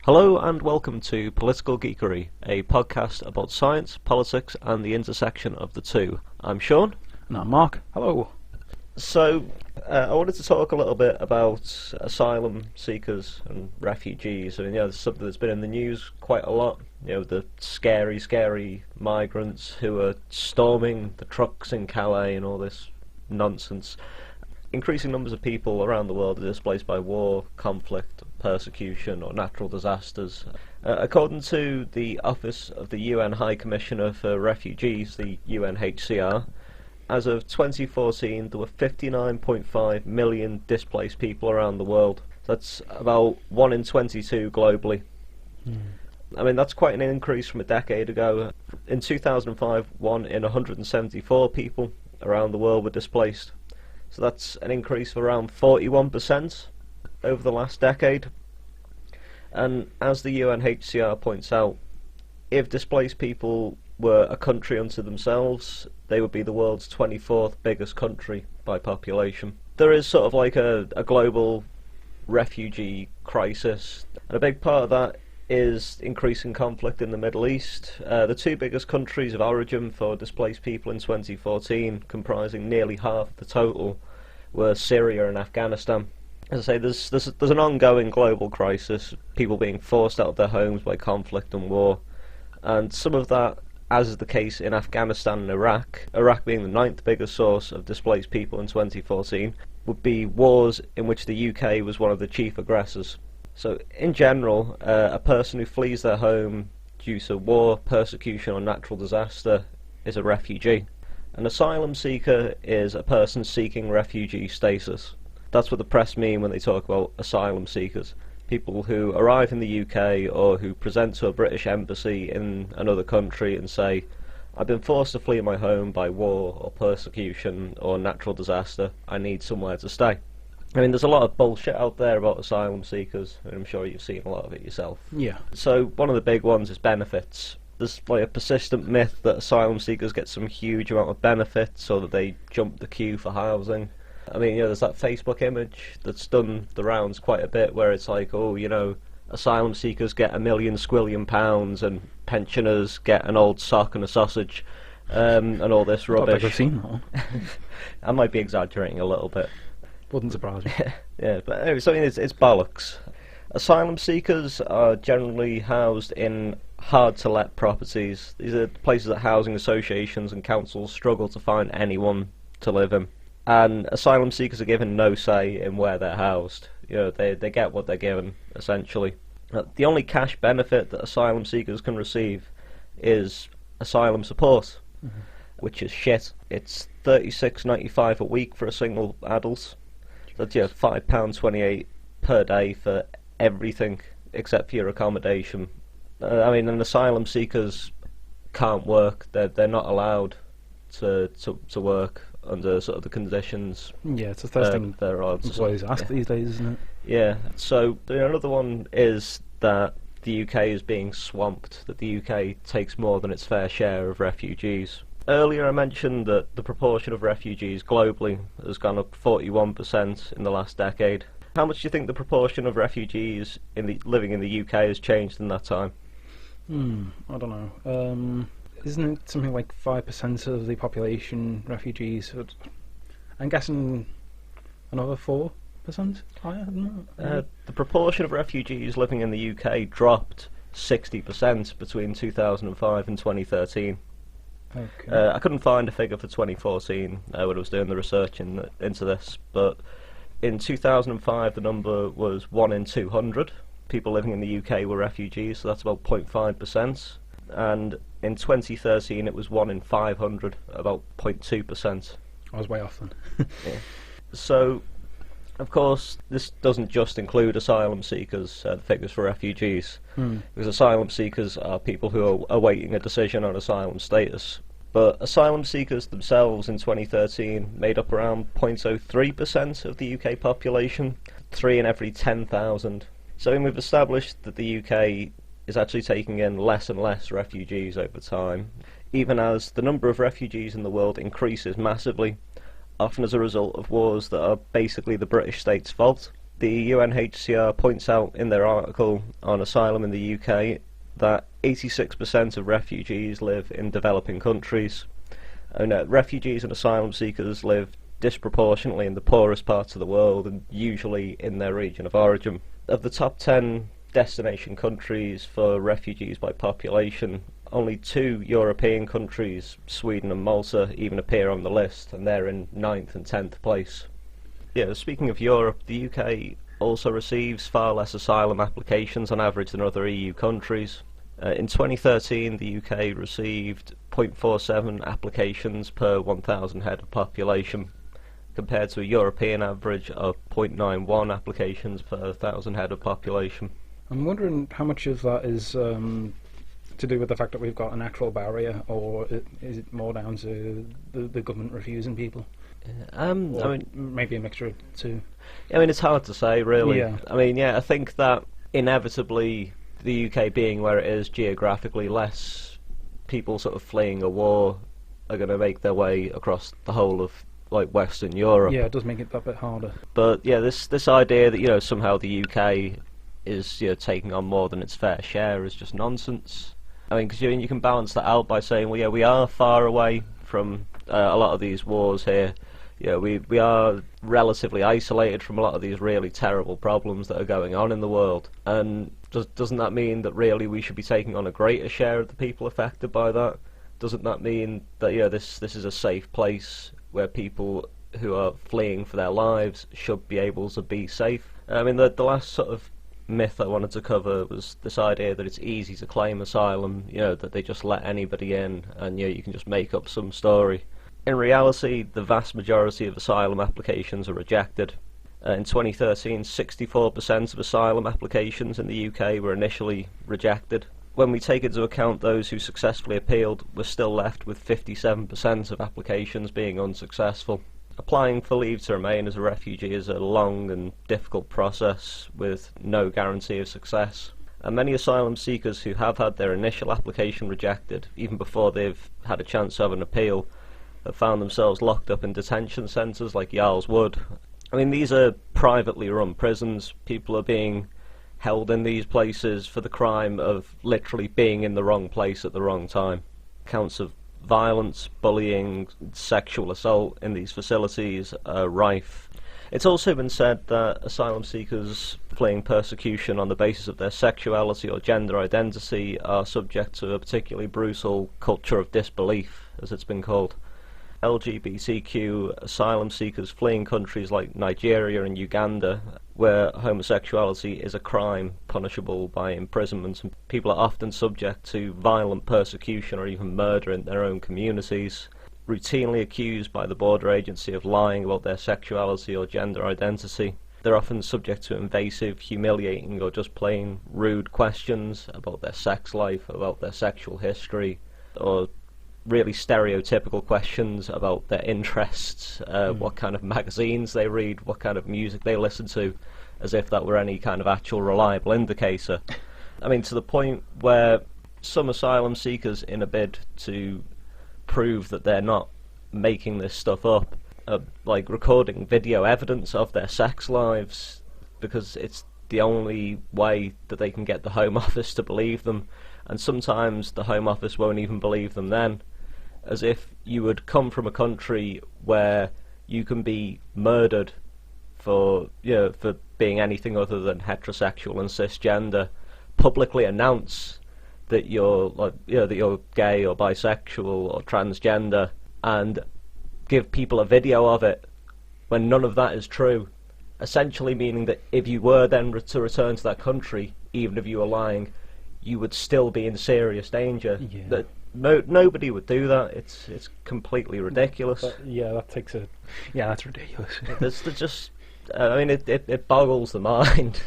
Hello and welcome to Political Geekery, a podcast about science, politics and the intersection of the two. I'm Sean. And I'm Mark. Hello. So, I wanted to talk a little bit about asylum seekers and refugees. I mean, it's something that's been in the news quite a lot. The scary migrants who are storming the trucks in Calais and all this nonsense. Increasing numbers of people around the world are displaced by war, conflict, persecution or natural disasters. According to the Office of the UN High Commissioner for Refugees, the UNHCR, as of 2014 there were 59.5 million displaced people around the world. That's about 1 in 22 globally. I mean, that's quite an increase from a decade ago. In 2005, 1 in 174 people around the world were displaced. So that's an increase of around 41% over the last decade. And as the UNHCR points out, if displaced people were a country unto themselves, they would be the world's 24th biggest country by population. There is sort of like a global refugee crisis, and a big part of that is increasing conflict in the Middle East. The two biggest countries of origin for displaced people in 2014, comprising nearly half of the total, were Syria and Afghanistan. As I say, there's an ongoing global crisis, people being forced out of their homes by conflict and war, and some of that, as is the case in Afghanistan and Iraq being the 9th biggest source of displaced people in 2014, would be wars in which the UK was one of the chief aggressors. So, in general, a person who flees their home due to war, persecution or natural disaster is a refugee. An asylum seeker is a person seeking refugee status. That's what the press mean when they talk about asylum seekers. People who arrive in the UK or who present to a British embassy in another country and say, I've been forced to flee my home by war or persecution or natural disaster, I need somewhere to stay. I mean, there's a lot of bullshit out there about asylum seekers, and I'm sure you've seen a lot of it yourself. Yeah. So one of the big ones is benefits. There's like a persistent myth that asylum seekers get some huge amount of benefits so that they jump the queue for housing. I mean, there's that Facebook image that's done the rounds quite a bit where it's like, asylum seekers get £1 million squillion and pensioners get an old sock and a sausage, and all this rubbish. I don't think I've seen that one. I might be exaggerating a little bit. Wouldn't surprise me. Yeah, but anyway, so it's bollocks. Asylum seekers are generally housed in hard-to-let properties. These are places that housing associations and councils struggle to find anyone to live in. And asylum seekers are given no say in where they're housed. They get what they're given, essentially. The only cash benefit that asylum seekers can receive is asylum support, which is shit. It's $36.95 a week for a single adult. That's £5.28 per day for everything except for your accommodation. And asylum seekers can't work. They're not allowed to work under sort of the conditions. Yeah, it's the first thing employees ask these days, isn't it? Yeah. So another one is that the UK is being swamped. That the UK takes more than its fair share of refugees. Earlier I mentioned that the proportion of refugees globally has gone up 41% in the last decade. How much do you think the proportion of refugees living in the UK has changed in that time? I don't know. Isn't it something like 5% of the population refugees? I'm guessing another 4% higher than that? The proportion of refugees living in the UK dropped 60% between 2005 and 2013. Okay. I couldn't find a figure for 2014 when I was doing the research into this, but in 2005 the number was 1 in 200 people living in the UK were refugees, so that's about 0.5%, and in 2013 it was 1 in 500, about 0.2%. I was way off then. Yeah. So, of course, this doesn't just include asylum seekers, the figures for refugees, because asylum seekers are people who are awaiting a decision on asylum status. But asylum seekers themselves in 2013 made up around 0.03% of the UK population, 3 in every 10,000. So we've established that the UK is actually taking in less and less refugees over time, even as the number of refugees in the world increases massively, often as a result of wars that are basically the British state's fault. The UNHCR points out in their article on asylum in the UK that 86% of refugees live in developing countries, and refugees and asylum seekers live disproportionately in the poorest parts of the world and usually in their region of origin. Of the top 10 destination countries for refugees by population, only 2 European countries, Sweden and Malta, even appear on the list, and they're in 9th and 10th place. Yeah, speaking of Europe, the UK also receives far less asylum applications on average than other EU countries. In 2013, the UK received 0.47 applications per 1,000 head of population, compared to a European average of 0.91 applications per 1,000 head of population. I'm wondering how much of that is to do with the fact that we've got an actual barrier, or is it more down to the government refusing people? I mean, maybe a mixture of two. I mean, it's hard to say, really. Yeah. I mean, I think that inevitably the UK being where it is geographically, less people sort of fleeing a war are going to make their way across the whole of Western Europe. Yeah, it does make it that bit harder. But this idea that somehow the UK is taking on more than its fair share is just nonsense. I mean, because you can balance that out by saying, well, we are far away from a lot of these wars here. We are relatively isolated from a lot of these really terrible problems that are going on in the world. And doesn't that mean that really we should be taking on a greater share of the people affected by that? Doesn't that mean that this is a safe place where people who are fleeing for their lives should be able to be safe? I mean, the last sort of myth I wanted to cover was this idea that it's easy to claim asylum, that they just let anybody in and you can just make up some story. In reality, the vast majority of asylum applications are rejected. In 2013, 64% of asylum applications in the UK were initially rejected. When we take into account those who successfully appealed, we're still left with 57% of applications being unsuccessful. Applying for leave to remain as a refugee is a long and difficult process with no guarantee of success. And many asylum seekers who have had their initial application rejected, even before they've had a chance of an appeal, have found themselves locked up in detention centres like Yarl's Wood. I mean, these are privately run prisons. People are being held in these places for the crime of literally being in the wrong place at the wrong time. Counts of violence, bullying, sexual assault in these facilities are rife. It's also been said that asylum seekers fleeing persecution on the basis of their sexuality or gender identity are subject to a particularly brutal culture of disbelief, as it's been called. LGBTQ asylum seekers fleeing countries like Nigeria and Uganda, where homosexuality is a crime punishable by imprisonment, and people are often subject to violent persecution or even murder in their own communities, routinely accused by the border agency of lying about their sexuality or gender identity. They're often subject to invasive, humiliating, or just plain rude questions about their sex life, about their sexual history, or really stereotypical questions about their interests, what kind of magazines they read, what kind of music they listen to, as if that were any kind of actual reliable indicator. I mean, to the point where some asylum seekers, in a bid to prove that they're not making this stuff up, are recording video evidence of their sex lives, because it's the only way that they can get the Home Office to believe them, and sometimes the Home Office won't even believe them then. As if you would come from a country where you can be murdered for being anything other than heterosexual and cisgender, publicly announce that you're that you're gay or bisexual or transgender, and give people a video of it when none of that is true, essentially meaning that if you were then to return to that country, even if you were lying, you would still be in serious danger. Yeah. That nobody would do that. It's completely ridiculous. That takes a... Yeah, that's ridiculous. There's just I mean, it boggles the mind.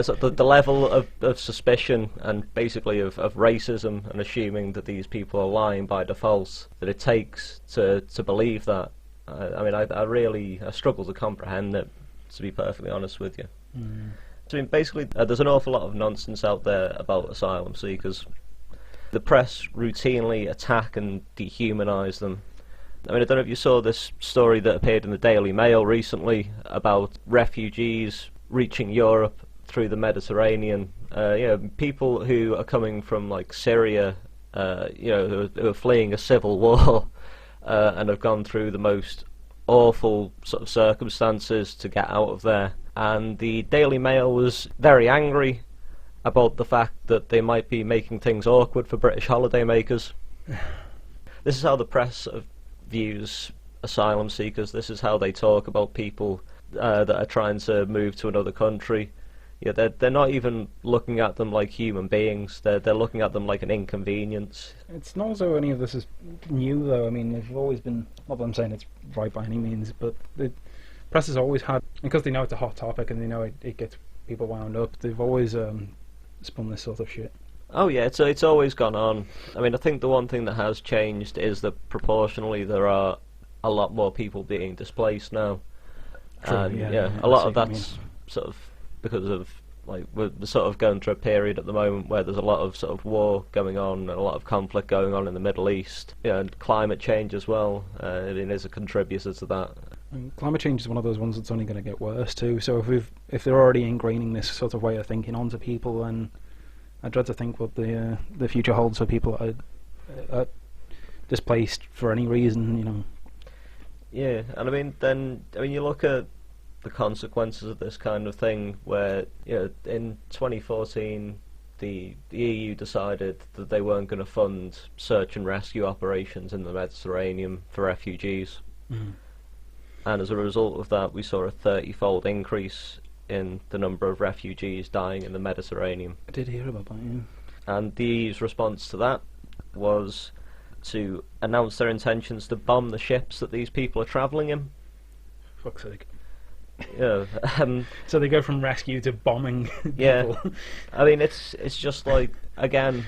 So the level of suspicion and basically of racism and assuming that these people are lying by default that it takes to believe that. I mean, I struggle to comprehend it, to be perfectly honest with you. Mm. So, I mean, basically, there's an awful lot of nonsense out there about asylum seekers. The press routinely attack and dehumanise them. I mean, I don't know if you saw this story that appeared in the Daily Mail recently about refugees reaching Europe through the Mediterranean. People who are coming from like Syria, who are fleeing a civil war and have gone through the most awful sort of circumstances to get out of there. And the Daily Mail was very angry about the fact that they might be making things awkward for British holidaymakers. This is how the press sort of views asylum seekers. This is how they talk about people that are trying to move to another country. Yeah, they're not even looking at them like human beings. They're looking at them like an inconvenience. It's not as though any of this is new, though. I mean, they've always been. Not that I'm saying it's right by any means, but the press has always had, because they know it's a hot topic and they know it gets people wound up. They've always spun this sort of shit. Oh yeah, it's always gone on. I mean, I think the one thing that has changed is that proportionally there are a lot more people being displaced now. True, And yeah, a lot of I see what you that's sort of because of like we're sort of going through a period at the moment where there's a lot of sort of war going on and a lot of conflict going on in the Middle East. And climate change as well. It is a contributor to that. And climate change is one of those ones that's only going to get worse too. So if they're already ingraining this sort of way of thinking onto people, then I dread to think what the future holds for people that are displaced for any reason. Yeah, and I mean, you look at the consequences of this kind of thing, where in 2014 the EU decided that they weren't going to fund search and rescue operations in the Mediterranean for refugees, and as a result of that, we saw a 30-fold increase in the number of refugees dying in the Mediterranean. I did hear about that. Yeah. And the EU's response to that was to announce their intentions to bomb the ships that these people are travelling in. Fuck's sake. Yeah. So they go from rescue to bombing people. Yeah. I mean, it's just like, again,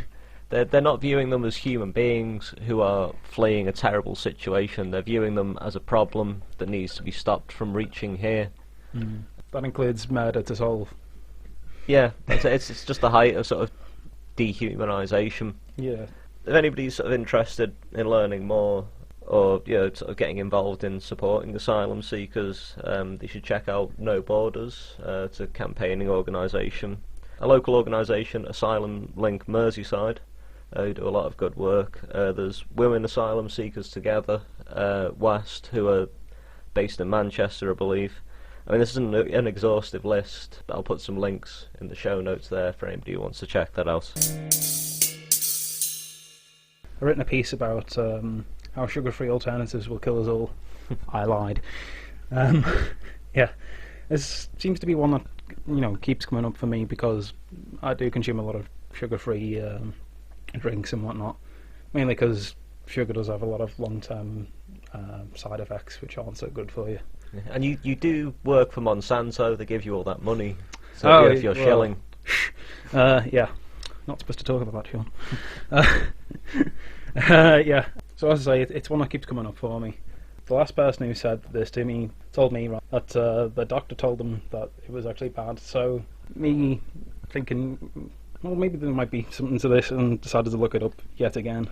they're not viewing them as human beings who are fleeing a terrible situation. They're viewing them as a problem that needs to be stopped from reaching here. Mm. That includes murder to solve. Yeah, it's just the height of sort of dehumanisation. Yeah. If anybody's sort of interested in learning more, or sort of getting involved in supporting asylum seekers, they should check out No Borders. It's a campaigning organisation, a local organisation, Asylum Link Merseyside, who do a lot of good work. There's Women Asylum Seekers Together, West, who are based in Manchester, I believe. I mean, this isn't an exhaustive list, but I'll put some links in the show notes there for anybody who wants to check that out. I've written a piece about how sugar-free alternatives will kill us all. I lied. Yeah, this seems to be one that keeps coming up for me because I do consume a lot of sugar-free drinks and whatnot, mainly because sugar does have a lot of long-term side effects which aren't so good for you. And you do work for Monsanto. They give you all that money, so if you're shilling. Yeah, not supposed to talk about that, Sean. Yeah. So as I say, it's one that keeps coming up for me. The last person who said this to me told me that the doctor told them that it was actually bad. So me thinking, well, maybe there might be something to this, and decided to look it up yet again.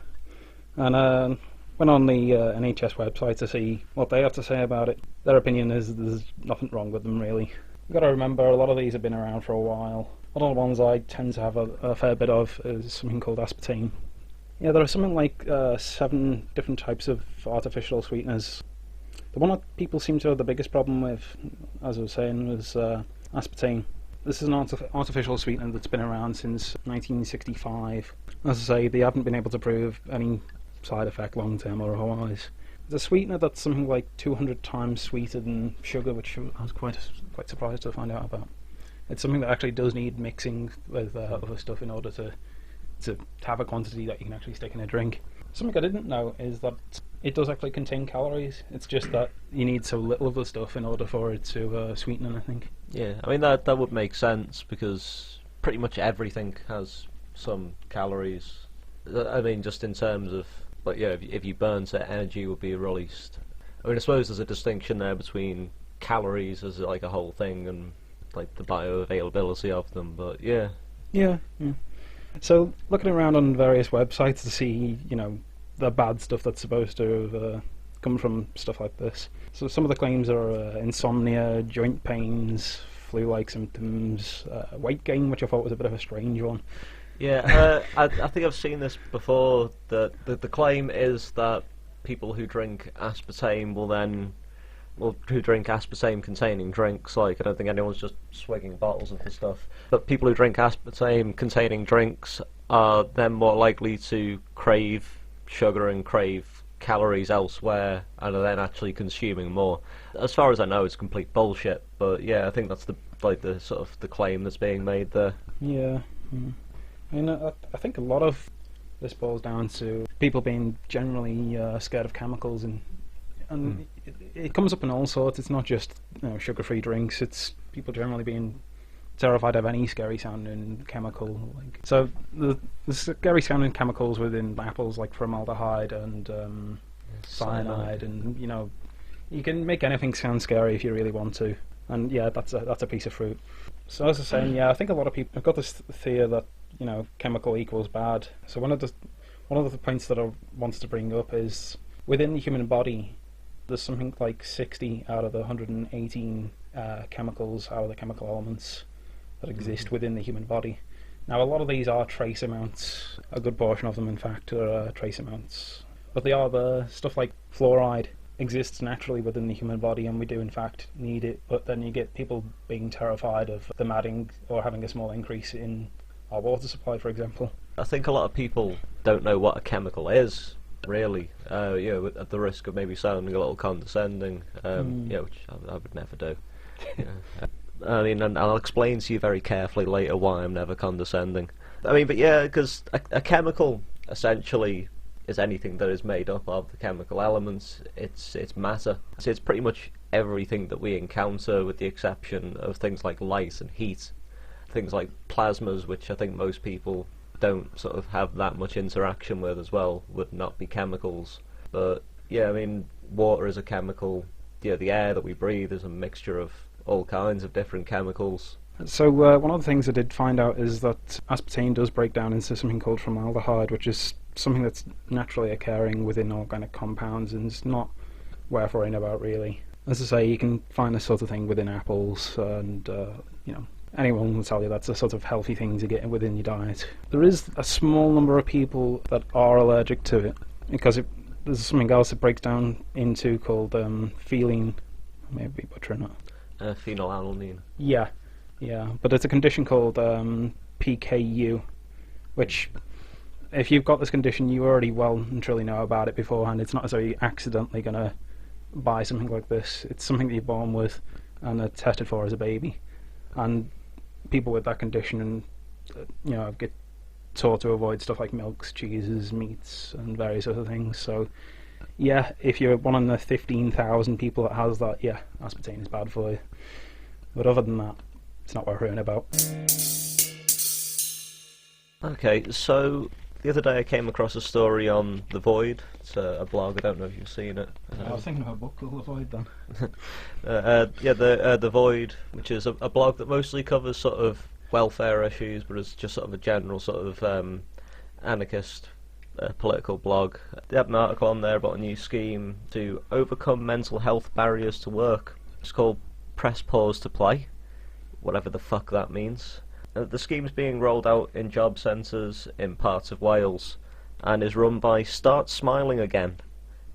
And went on the NHS website to see what they have to say about it. Their opinion is there's nothing wrong with them, really. You've got to remember, a lot of these have been around for a while. One of the ones I tend to have a fair bit of is something called aspartame. Yeah, there are something like 7 different types of artificial sweeteners. The one that people seem to have the biggest problem with, as I was saying, was aspartame. This is an artificial sweetener that's been around since 1965. As I say, they haven't been able to prove any side effect long term or otherwise. It's a sweetener that's something like 200 times sweeter than sugar, which I was quite surprised to find out about. It's something that actually does need mixing with other stuff in order to have a quantity that you can actually stick in a drink. Something I didn't know is that It does actually contain calories. It's just that you need so little of the stuff in order for it to sweeten it, I think. Yeah, I mean that would make sense because pretty much everything has some calories. I mean, just in terms of, like, yeah, if you burn it, energy would be released. I mean, I suppose there's a distinction there between calories as like a whole thing and like the bioavailability of them, but yeah. Yeah, yeah. So looking around on various websites to see, the bad stuff that's supposed to have come from stuff like this. So some of the claims are insomnia, joint pains, flu-like symptoms, weight gain, which I thought was a bit of a strange one. Yeah, I think I've seen this before. That the claim is that people who drink aspartame who drink aspartame-containing drinks, like, I don't think anyone's just swigging bottles of the stuff, but people who drink aspartame-containing drinks are then more likely to crave sugar and crave calories elsewhere, and are then actually consuming more. As far as I know, it's complete bullshit, but yeah, I think that's the sort of the claim that's being made there. Yeah. I mean, I think a lot of this boils down to people being generally scared of chemicals, and it comes up in all sorts. It's not just sugar-free drinks. It's people generally being terrified of any scary-sounding chemical. So the scary-sounding chemicals within apples, like formaldehyde and cyanide, and you can make anything sound scary if you really want to. And yeah, that's a piece of fruit. So as I was saying, yeah, I think a lot of people have got this theory that chemical equals bad. So one of the points that I wanted to bring up is within the human body, there's something like 60 out of the 118 chemicals, out of the chemical elements that exist within the human body. Now, a lot of these are trace amounts. A good portion of them, in fact, are trace amounts. But they are the stuff like fluoride exists naturally within the human body, and we do, in fact, need it. But then you get people being terrified of them adding or having a small increase in our water supply, for example. I think a lot of people don't know what a chemical is, really. At the risk of maybe sounding a little condescending, which I would never do. I mean, and I'll explain to you very carefully later why I'm never condescending. I mean, but yeah, because a chemical essentially is anything that is made up of the chemical elements. It's matter. So it's pretty much everything that we encounter, with the exception of things like light and heat. Things like plasmas, which I think most people don't sort of have that much interaction with as well, would not be chemicals. But yeah, I mean, water is a chemical. Yeah, the air that we breathe is a mixture of all kinds of different chemicals. So one of the things I did find out is that aspartame does break down into something called formaldehyde, which is something that's naturally occurring within organic compounds, and it's not worth worrying about, really. As I say, you can find this sort of thing within apples, and anyone will tell you that's a sort of healthy thing to get within your diet. There is a small number of people that are allergic to it, because there's something else it breaks down into called phenylene. Maybe butchering it. Phenylalanine. Yeah, but it's a condition called PKU, which, if you've got this condition, you already well and truly know about it beforehand. It's not as though you're accidentally going to buy something like this. It's something that you're born with and are tested for as a baby. And people with that condition, get taught to avoid stuff like milks, cheeses, meats, and various other things. So, yeah, if you're one of the 15,000 people that has that, yeah, aspartame is bad for you. But other than that, it's not worth worrying about. Okay, so the other day I came across a story on The Void. It's a blog, I don't know if you've seen it. I was thinking of a book called The Void then. The Void, which is a blog that mostly covers sort of welfare issues, but it's just sort of a general sort of anarchist political blog. They had an article on there about a new scheme to overcome mental health barriers to work. It's called Press Pause to Play, whatever the fuck that means. The scheme's being rolled out in job centres in parts of Wales and is run by Start Smiling Again,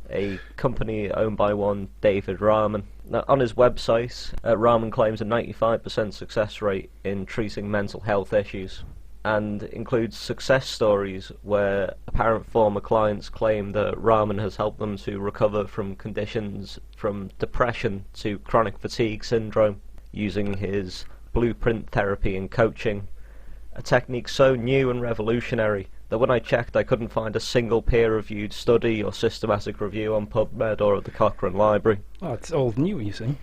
a company owned by one David Rahman. Now, on his website, Rahman claims a 95% success rate in treating mental health issues, and includes success stories where apparent former clients claim that Rahman has helped them to recover from conditions from depression to chronic fatigue syndrome using his blueprint therapy and coaching, a technique so new and revolutionary that when I checked I couldn't find a single peer-reviewed study or systematic review on PubMed or at the Cochrane Library. Oh, it's all new, you see.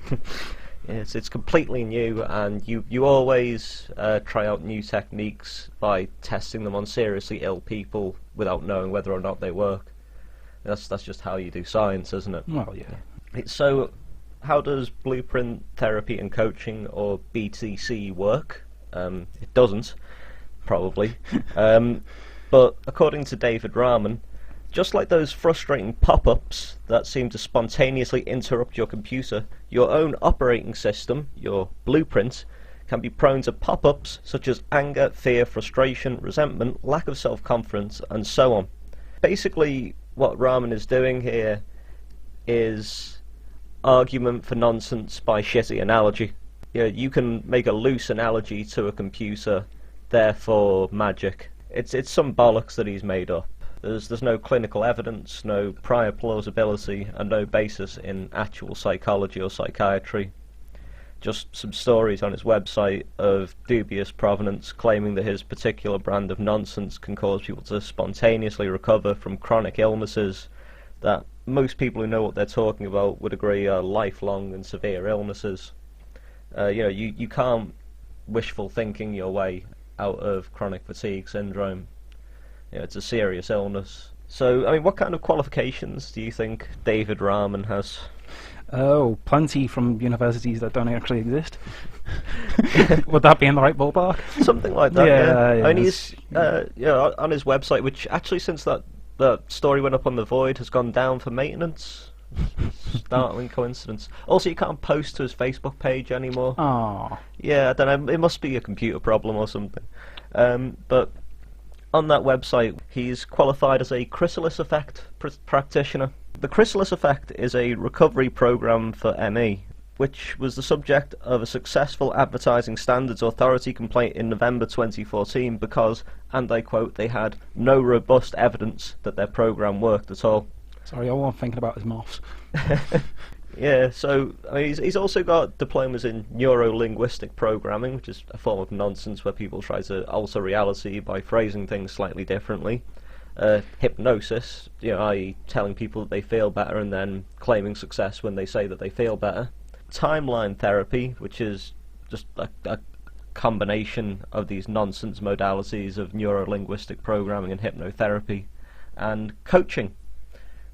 Yes, it's completely new, and you always try out new techniques by testing them on seriously ill people without knowing whether or not they work. That's just how you do science, isn't it? Well, yeah. So, how does blueprint therapy and coaching, or BTC, work? It doesn't, probably. But according to David Rahman, just like those frustrating pop-ups that seem to spontaneously interrupt your computer, your own operating system, your blueprint, can be prone to pop-ups such as anger, fear, frustration, resentment, lack of self-confidence, and so on. Basically, what Rahman is doing here is argument for nonsense by shitty analogy. You can make a loose analogy to a computer, therefore magic. It's some bollocks that he's made up. There's no clinical evidence, no prior plausibility, and no basis in actual psychology or psychiatry. Just some stories on his website of dubious provenance claiming that his particular brand of nonsense can cause people to spontaneously recover from chronic illnesses that most people who know what they're talking about would agree are lifelong and severe illnesses. You can't wishful thinking your way out of chronic fatigue syndrome. It's a serious illness. So, I mean, what kind of qualifications do you think David Rahman has? Oh, plenty from universities that don't actually exist. Would that be in the right ballpark? Something like that, yeah. Yeah, I mean, he's on his website, which actually since that story went up on The Void has gone down for maintenance. Startling coincidence. Also, you can't post to his Facebook page anymore. Oh. Yeah, I don't know. It must be a computer problem or something. But on that website, he's qualified as a chrysalis effect practitioner. The chrysalis effect is a recovery program for ME, which was the subject of a successful Advertising Standards Authority complaint in November 2014 because, and I quote, they had no robust evidence that their program worked at all. Sorry, all I'm thinking about is moths. Yeah, so I mean, he's also got diplomas in neuro-linguistic programming, which is a form of nonsense where people try to alter reality by phrasing things slightly differently. Hypnosis, i.e. telling people that they feel better and then claiming success when they say that they feel better. Timeline therapy, which is just a combination of these nonsense modalities of neuro-linguistic programming and hypnotherapy. And coaching,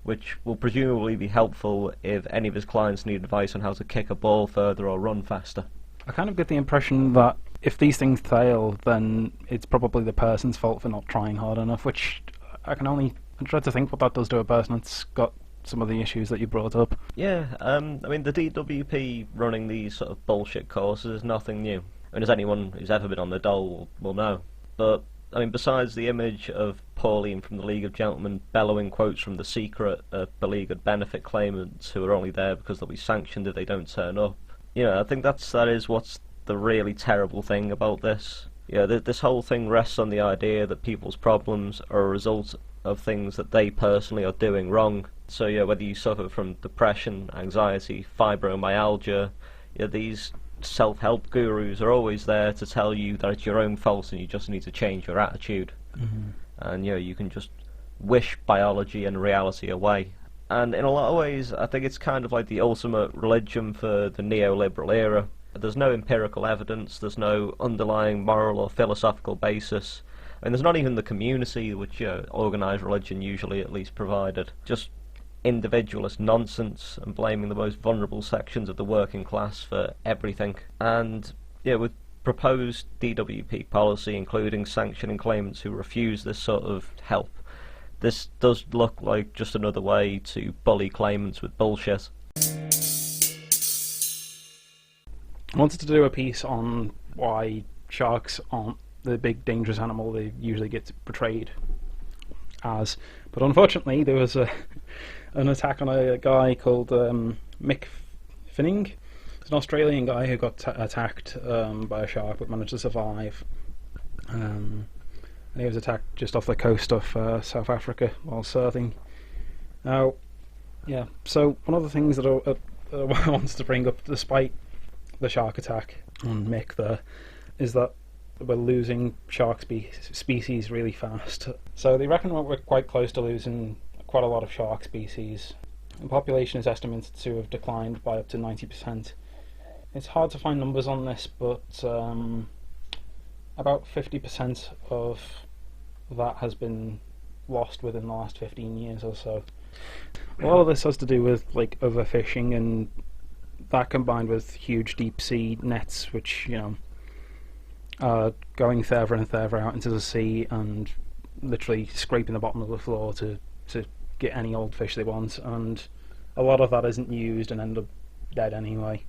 which will presumably be helpful if any of his clients need advice on how to kick a ball further or run faster. I kind of get the impression that if these things fail, then it's probably the person's fault for not trying hard enough, which I try to think what that does to a person that's got some of the issues that you brought up. Yeah, I mean, the DWP running these sort of bullshit courses is nothing new. I mean, as anyone who's ever been on the dole will know. But, I mean, besides the image of Pauline from the League of Gentlemen bellowing quotes from The Secret at beleaguered benefit claimants who are only there because they'll be sanctioned if they don't turn up, I think that is what's the really terrible thing about this. This whole thing rests on the idea that people's problems are a result of things that they personally are doing wrong. So, whether you suffer from depression, anxiety, fibromyalgia, these self-help gurus are always there to tell you that it's your own fault and you just need to change your attitude. Mm-hmm. And you can just wish biology and reality away. And in a lot of ways, I think it's kind of like the ultimate religion for the neoliberal era. There's no empirical evidence, there's no underlying moral or philosophical basis. I mean, there's not even the community which organised religion usually at least provided. Just individualist nonsense and blaming the most vulnerable sections of the working class for everything. And with proposed DWP policy including sanctioning claimants who refuse this sort of help, this does look like just another way to bully claimants with bullshit. I wanted to do a piece on why sharks aren't the big dangerous animal they usually get portrayed as, but unfortunately there was an attack on a guy called Mick Finning. He's an Australian guy who got attacked by a shark but managed to survive. And he was attacked just off the coast of South Africa while surfing. Now, so one of the things that I wanted to bring up, despite the shark attack on Mick there, is that we're losing shark species really fast. So they reckon we're quite close to losing quite a lot of shark species. The population is estimated to have declined by up to 90%. It's hard to find numbers on this, but about 50% of that has been lost within the last 15 years or so. A lot of this has to do with like overfishing, and that combined with huge deep sea nets, which are going further and further out into the sea and literally scraping the bottom of the floor to get any old fish they want, and a lot of that isn't used and end up dead anyway.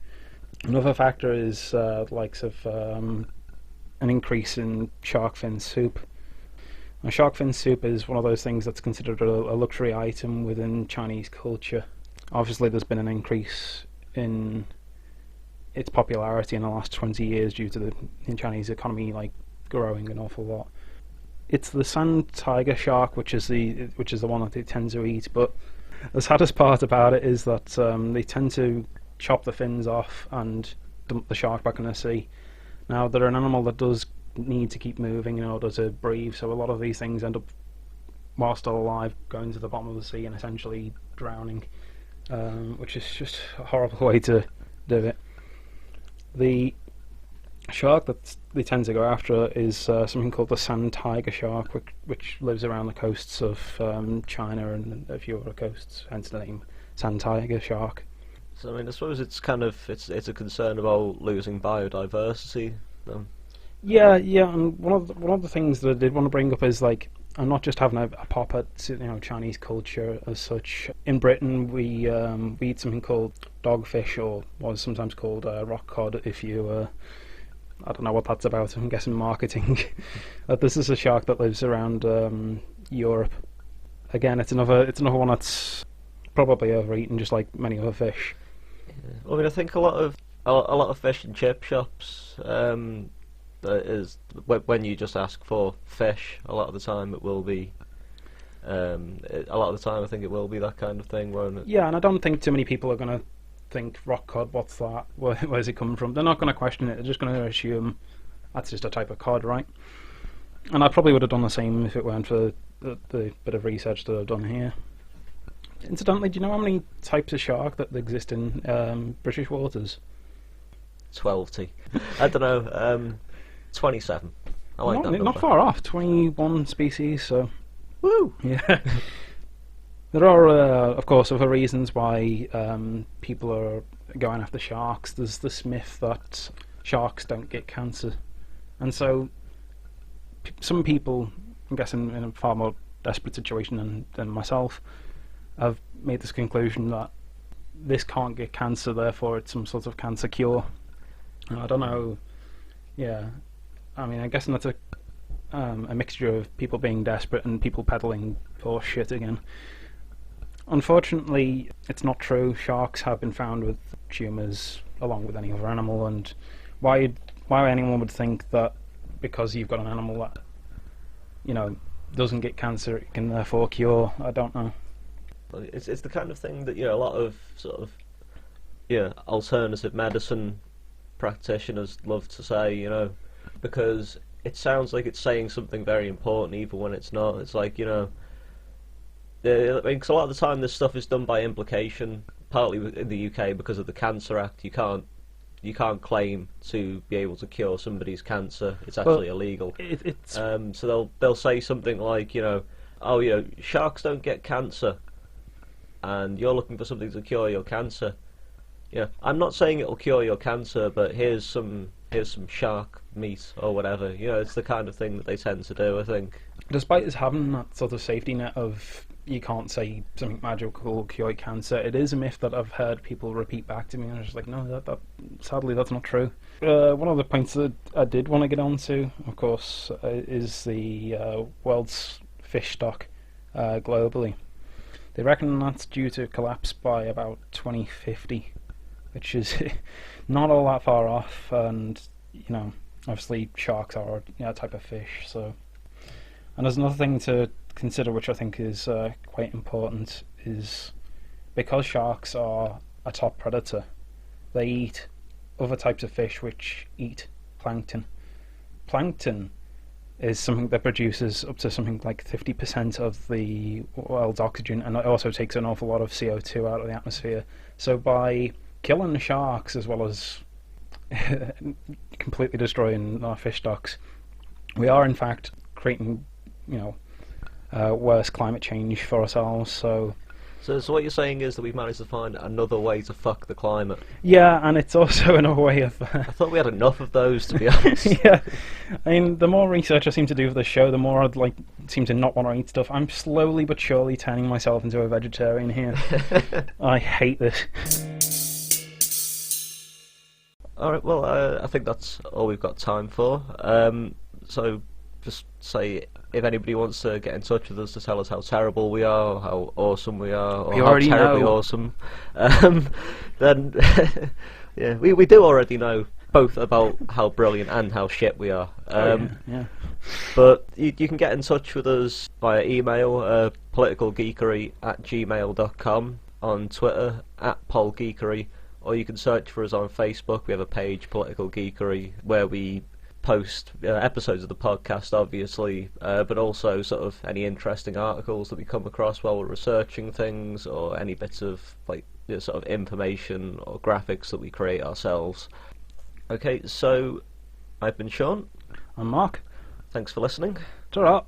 Another factor is the likes of an increase in shark fin soup. Now, shark fin soup is one of those things that's considered a luxury item within Chinese culture. Obviously, there's been an increase in its popularity in the last 20 years due to the Chinese economy growing an awful lot. It's the sand tiger shark, which is the one that they tend to eat. But the saddest part about it is that they tend to chop the fins off and dump the shark back in the sea. Now, they're an animal that does need to keep moving in order to breathe, so a lot of these things end up, while still alive, going to the bottom of the sea and essentially drowning, which is just a horrible way to do it. The shark that they tend to go after is something called the sand tiger shark, which lives around the coasts of China and a few other coasts, hence the name sand tiger shark. So I suppose it's it's a concern about losing biodiversity. Yeah, and one of the things that I did want to bring up is I'm not just having a pop at Chinese culture as such. In Britain, we eat something called dogfish, or what is sometimes called rock cod. If you, I don't know what that's about. I'm guessing marketing. This is a shark that lives around Europe. Again, it's another one that's probably overeaten, just like many other fish. Yeah. I think a lot of fish and chip shops. Is when you just ask for fish, a lot of the time it will be. A lot of the time, I think it will be that kind of thing, won't it? Yeah, and I don't think too many people are going to think rock cod. What's that? Where's it coming from? They're not going to question it. They're just going to assume that's just a type of cod, right? And I probably would have done the same if it weren't for the bit of research that I've done here. Incidentally, do you know how many types of shark that exist in British waters? 12. I don't know. 27. I like that number. Not far off. 21 species. So, woo! Yeah. There are, of course, other reasons why people are going after sharks. There's this myth that sharks don't get cancer, and so some people, I'm guessing in a far more desperate situation than myself, have made this conclusion that this can't get cancer, therefore it's some sort of cancer cure. And I don't know. Yeah. I mean, I'm guessing that's a mixture of people being desperate and people peddling horse shit again. Unfortunately, it's not true. Sharks have been found with tumours along with any other animal, and why anyone would think that because you've got an animal that doesn't get cancer, it can therefore cure, I don't know. It's the kind of thing that a lot of sort of alternative medicine practitioners love to say, because it sounds like it's saying something very important even when it's not. It's like, because a lot of the time this stuff is done by implication, partly in the UK because of the Cancer Act. You can't claim to be able to cure somebody's cancer. It's actually illegal. So they'll say something like, sharks don't get cancer, and you're looking for something to cure your cancer. I'm not saying it'll cure your cancer, but here's some shark meat or whatever. It's the kind of thing that they tend to do, I think. Despite us having that sort of safety net of you can't say something magical will cure cancer, it is a myth that I've heard people repeat back to me, and I'm just like, no, that sadly that's not true. One of the points that I did want to get onto, of course, is the world's fish stock globally. They reckon that's due to collapse by about 2050, which is not all that far off, and obviously sharks are a type of fish. So, and there's another thing to consider, which I think is quite important, is because sharks are a top predator, they eat other types of fish which eat plankton. plankton is something that produces up to something like 50% of the world's oxygen, and it also takes an awful lot of CO2 out of the atmosphere. So by killing the sharks as well as completely destroying our fish stocks, we are in fact creating, worse climate change for ourselves. So what you're saying is that we've managed to find another way to fuck the climate. yeah, and it's also in a way of I thought we had enough of those, to be honest. yeah, I mean, the more research I seem to do for the show, the more I'd seem to not want to eat stuff. I'm slowly but surely turning myself into a vegetarian here. I hate this. Alright, well, I think that's all we've got time for. So, just say, if anybody wants to get in touch with us to tell us how terrible we are, or how awesome we are, or We how already terribly know. awesome, then, yeah, we do already know both about how brilliant and how shit we are. Yeah. But you can get in touch with us via email, politicalgeekery@gmail.com, on Twitter, @polgeekery, or you can search for us on Facebook. We have a page, Political Geekery, where we post episodes of the podcast, obviously, but also sort of any interesting articles that we come across while we're researching things, or any bits of sort of information or graphics that we create ourselves. Okay, so I've been Sean. I'm Mark. Thanks for listening. Ta-ra.